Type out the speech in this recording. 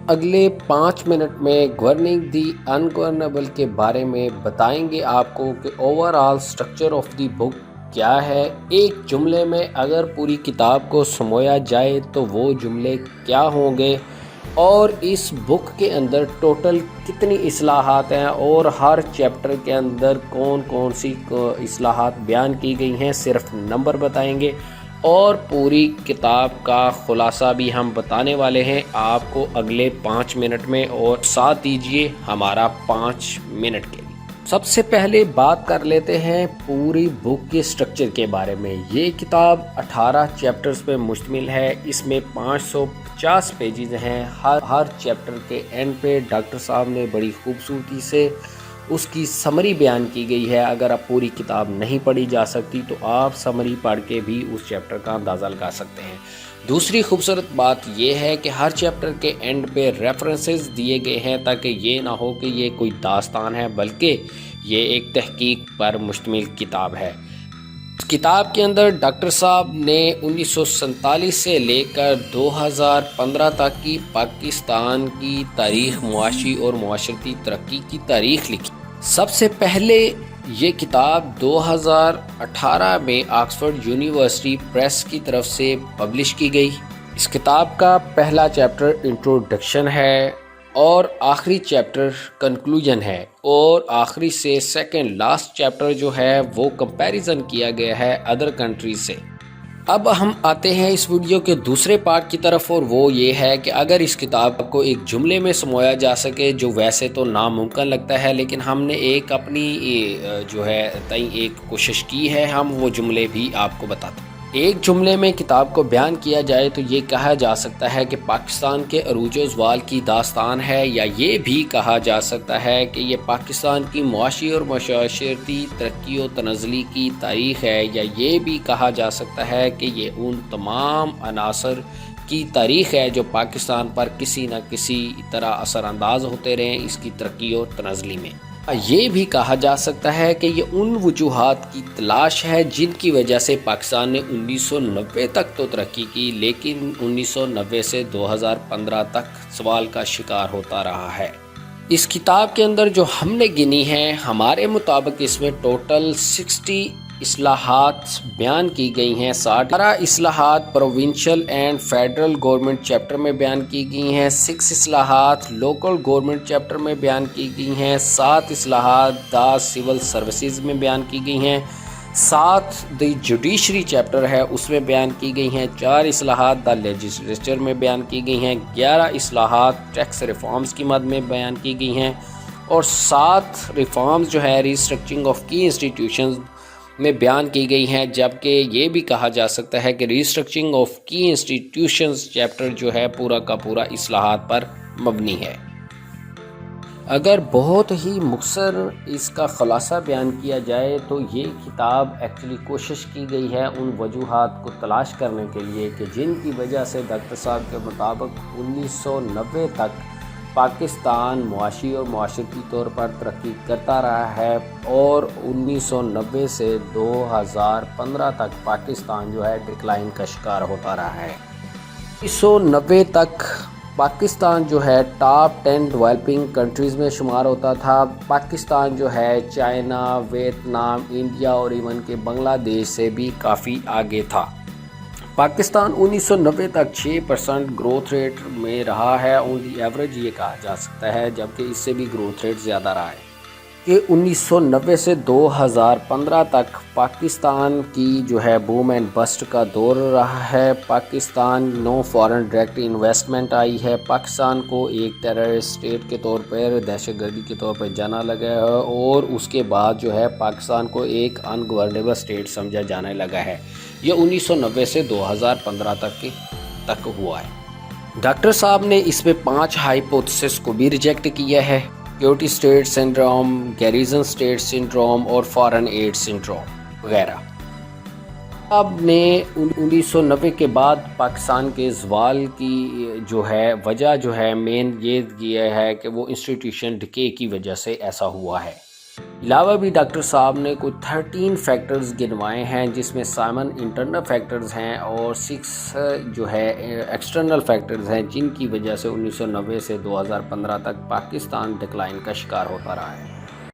اگلے 5 منٹ میں گورننگ دی انگورنیبل کے بارے میں بتائیں گے آپ کو کہ overall structure of the book کیا ہے۔ ایک جملے میں اگر پوری کتاب کو سمویا جائے تو وہ جملے کیا ہوں گے، اور اس بک کے اندر ٹوٹل کتنی اصلاحات ہیں اور ہر چیپٹر کے اندر کون کون سی اصلاحات بیان کی گئی ہیں، صرف نمبر بتائیں گے، اور پوری کتاب کا خلاصہ بھی ہم بتانے والے ہیں آپ کو اگلے 5 منٹ میں، اور ساتھ دیجئے ہمارا 5 منٹ کے لیے۔ سب سے پہلے بات کر لیتے ہیں پوری بک کے سٹرکچر کے بارے میں۔ یہ کتاب 18 چیپٹرز پہ مشتمل ہے، اس میں 550 پیجز ہیں۔ ہر چیپٹر کے اینڈ پہ ڈاکٹر صاحب نے بڑی خوبصورتی سے اس کی سمری بیان کی گئی ہے۔ اگر آپ پوری کتاب نہیں پڑھی جا سکتی تو آپ سمری پڑھ کے بھی اس چیپٹر کا اندازہ لگا سکتے ہیں۔ دوسری خوبصورت بات یہ ہے کہ ہر چیپٹر کے اینڈ پہ ریفرنسز دیے گئے ہیں تاکہ یہ نہ ہو کہ یہ کوئی داستان ہے، بلکہ یہ ایک تحقیق پر مشتمل کتاب ہے۔ اس کتاب کے اندر ڈاکٹر صاحب نے 1947 سے لے کر 2015 تک کی پاکستان کی تاریخ، معاشی اور معاشرتی ترقی کی تاریخ لکھی۔ سب سے پہلے یہ کتاب 2018 میں آکسفورڈ یونیورسٹی پریس کی طرف سے پبلش کی گئی۔ اس کتاب کا پہلا چیپٹر انٹروڈکشن ہے اور آخری چیپٹر کنکلوژن ہے، اور آخری سے سیکنڈ لاسٹ چیپٹر جو ہے وہ کمپیریزن کیا گیا ہے ادر کنٹریز سے۔ اب ہم آتے ہیں اس ویڈیو کے دوسرے پارٹ کی طرف، اور وہ یہ ہے کہ اگر اس کتاب کو ایک جملے میں سمویا جا سکے، جو ویسے تو ناممکن لگتا ہے، لیکن ہم نے ایک اپنی جو ہے ایک کوشش کی ہے، ہم وہ جملے بھی آپ کو بتاتے ہیں۔ ایک جملے میں کتاب کو بیان کیا جائے تو یہ کہا جا سکتا ہے کہ پاکستان کے عروج و زوال کی داستان ہے، یا یہ بھی کہا جا سکتا ہے کہ یہ پاکستان کی معاشی اور معاشرتی ترقی و تنزلی کی تاریخ ہے، یا یہ بھی کہا جا سکتا ہے کہ یہ ان تمام عناصر کی تاریخ ہے جو پاکستان پر کسی نہ کسی طرح اثر انداز ہوتے رہے اس کی ترقی اور تنزلی میں۔ یہ بھی کہا جا سکتا ہے کہ یہ ان وجوہات کی تلاش ہے جن کی وجہ سے پاکستان نے 1990 تک تو ترقی کی، لیکن 1990 سے 2015 تک سوال کا شکار ہوتا رہا ہے۔ اس کتاب کے اندر جو ہم نے گنی ہیں، ہمارے مطابق اس میں ٹوٹل 60 اصلاحات بیان کی گئی ہیں۔ 18 اصلاحات provincial and federal government chapter میں بیان کی گئی ہیں، 6 اصلاحات لوکل گورنمنٹ چیپٹر میں بیان کی گئی ہیں، 7 اصلاحات دا سول سروسز میں بیان کی گئی ہیں، 7 دی جوڈیشری چیپٹر ہے اس میں بیان کی گئی ہیں، 4 اصلاحات دا لیجسلیچر میں بیان کی گئی ہیں، 11 اصلاحات ٹیکس ریفارمز کی مد میں بیان کی گئی ہیں، اور 7 ریفارمز جو ہے ریسٹرکچرنگ آف کی انسٹیٹیوشنز میں بیان کی گئی ہیں، جبکہ یہ بھی کہا جا سکتا ہے کہ ریسٹرکچرنگ آف کی انسٹیٹیوشنز چیپٹر جو ہے پورا کا پورا اصلاحات پر مبنی ہے۔ اگر بہت ہی مختصر اس کا خلاصہ بیان کیا جائے تو یہ کتاب ایکچولی کوشش کی گئی ہے ان وجوہات کو تلاش کرنے کے لیے کہ جن کی وجہ سے ڈاکٹر صاحب کے مطابق 1990 تک پاکستان معاشی اور معاشرتی طور پر ترقی کرتا رہا ہے، اور 1990 سے 2015 تک پاکستان جو ہے ڈکلائن کا شکار ہوتا رہا ہے۔ 1990 تک پاکستان جو ہے ٹاپ 10 ڈیولپنگ کنٹریز میں شمار ہوتا تھا۔ پاکستان جو ہے چائنا، ویتنام، انڈیا اور ایون کہ بنگلہ دیش سے بھی کافی آگے تھا۔ پاکستان 1990 تک 6% گروتھ ریٹ میں رہا ہے، اون دی ایوریج یہ کہا جا سکتا ہے، جبکہ اس سے بھی گروتھ ریٹ زیادہ رہا ہے کہ 1990 سے 2015 تک پاکستان کی جو ہے بوم اینڈ بسٹ کا دور رہا ہے۔ پاکستان نو فارن ڈائریکٹ انویسٹمنٹ آئی ہے، پاکستان کو ایک ٹیررسٹ اسٹیٹ کے طور پر، دہشت گردی کے طور پر جانا لگا ہے، اور اس کے بعد جو ہے پاکستان کو ایک ان گورنیبل اسٹیٹ سمجھا جانے لگا ہے۔ یہ 1990 سے 2015 تک ہوا ہے۔ ڈاکٹر صاحب نے اس میں 5 ہائپوتھسس کو بھی ریجیکٹ کیا ہے: security state syndrome, garrison state syndrome اور فارن ایڈ سنڈروم وغیرہ۔ اب نے 1990 کے بعد پاکستان کے زوال کی جو ہے وجہ جو ہے مین یہ ہے کہ وہ انسٹیٹیوشن ڈکے کی وجہ سے ایسا ہوا ہے۔ علاوہ بھی ڈاکٹر صاحب نے کوئی 13 فیکٹرز گنوائے ہیں، جس میں 7 انٹرنل فیکٹرز ہیں اور 6 جو ہے ایکسٹرنل فیکٹرز ہیں، جن کی وجہ سے 1990 سے 2015 تک پاکستان ڈکلائن کا شکار ہوتا رہا ہے۔